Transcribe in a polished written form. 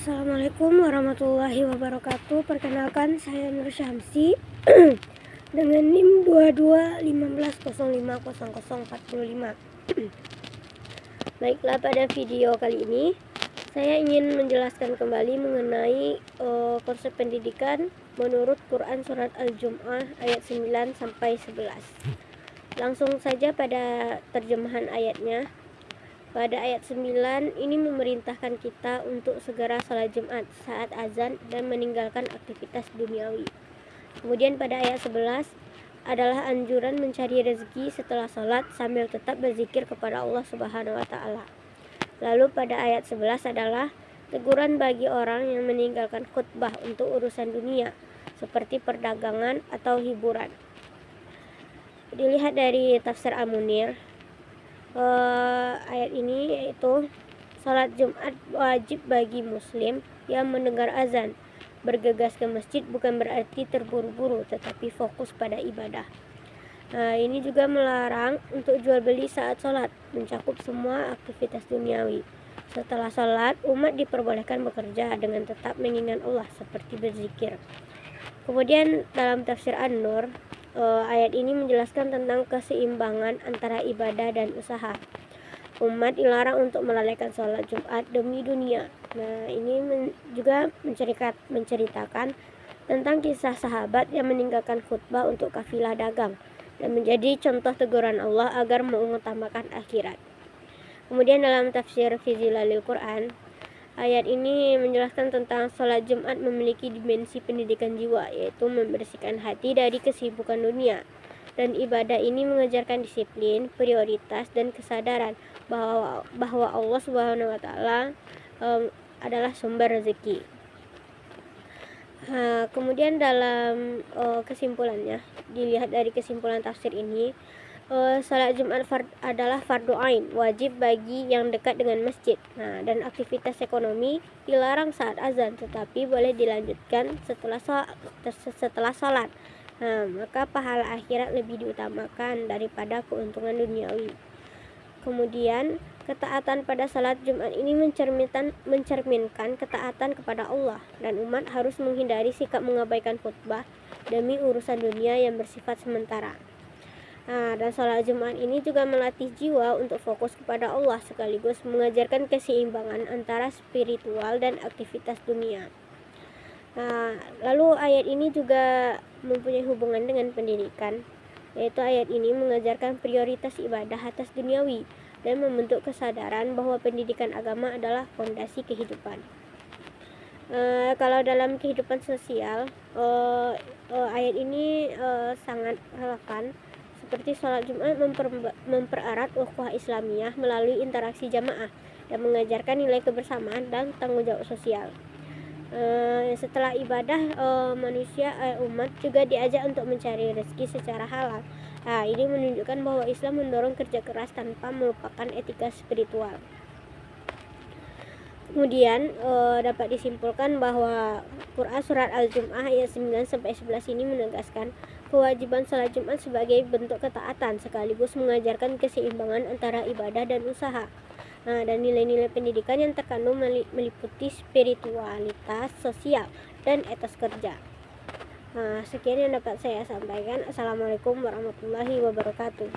Assalamualaikum warahmatullahi wabarakatuh. Perkenalkan, saya Nur Syamsi dengan NIM 2215050045. Baiklah, pada video kali ini saya ingin menjelaskan kembali mengenai konsep pendidikan menurut Quran surat Al-Jum'ah ayat 9 sampai 11. Langsung saja pada terjemahan ayatnya. Pada ayat 9 ini memerintahkan kita untuk segera salat Jumat saat azan dan meninggalkan aktivitas duniawi. Kemudian pada ayat 11 adalah anjuran mencari rezeki setelah salat sambil tetap berzikir kepada Allah Subhanahu wa taala. Lalu pada ayat 11 adalah teguran bagi orang yang meninggalkan khutbah untuk urusan dunia seperti perdagangan atau hiburan. Dilihat dari tafsir Al-Munir, ayat ini yaitu salat Jumat wajib bagi muslim yang mendengar azan. Bergegas ke masjid bukan berarti terburu-buru, tetapi fokus pada ibadah. Ini juga melarang untuk jual beli saat salat, mencakup semua aktivitas duniawi. Setelah salat, umat diperbolehkan bekerja dengan tetap mengingat Allah seperti berzikir. Kemudian dalam tafsir An-Nur, ayat ini menjelaskan tentang keseimbangan antara ibadah dan usaha. Umat dilarang untuk melalaikan sholat Jumat demi dunia. Nah, ini juga menceritakan tentang kisah sahabat yang meninggalkan khutbah untuk kafilah dagang dan menjadi contoh teguran Allah agar mengutamakan akhirat. Kemudian dalam tafsir Fi Zilalil Quran, ayat ini menjelaskan tentang sholat Jumat memiliki dimensi pendidikan jiwa, yaitu membersihkan hati dari kesibukan dunia. Dan ibadah ini mengajarkan disiplin, prioritas, dan kesadaran bahwa Allah Subhanahu wa taala adalah sumber rezeki. Kemudian dalam kesimpulannya, dilihat dari kesimpulan tafsir ini, salat Jumat adalah fardu ain, wajib bagi yang dekat dengan masjid. Dan aktivitas ekonomi dilarang saat azan, tetapi boleh dilanjutkan setelah salat. Maka pahala akhirat lebih diutamakan daripada keuntungan duniawi. Kemudian ketaatan pada salat Jumat ini mencerminkan ketaatan kepada Allah, dan umat harus menghindari sikap mengabaikan khutbah demi urusan dunia yang bersifat sementara. Dan sholat Jumat ini juga melatih jiwa untuk fokus kepada Allah sekaligus mengajarkan keseimbangan antara spiritual dan aktivitas dunia. Lalu ayat ini juga mempunyai hubungan dengan pendidikan, yaitu ayat ini mengajarkan prioritas ibadah atas duniawi dan membentuk kesadaran bahwa pendidikan agama adalah fondasi kehidupan. Kalau dalam kehidupan sosial, ayat ini sangat relevan. Seperti sholat Jumat mempererat ukhuwah Islamiyah melalui interaksi jamaah dan mengajarkan nilai kebersamaan dan tanggung jawab sosial. Setelah ibadah, umat juga diajak untuk mencari rezeki secara halal. Ini menunjukkan bahwa Islam mendorong kerja keras tanpa melupakan etika spiritual. Kemudian dapat disimpulkan bahwa Quran surat Al-Jum'ah ayat 9 sampai 11 ini menegaskan kewajiban salat Jumat sebagai bentuk ketaatan sekaligus mengajarkan keseimbangan antara ibadah dan usaha. Dan nilai-nilai pendidikan yang terkandung meliputi spiritualitas, sosial, dan etos kerja. Sekian yang dapat saya sampaikan. Assalamualaikum warahmatullahi wabarakatuh.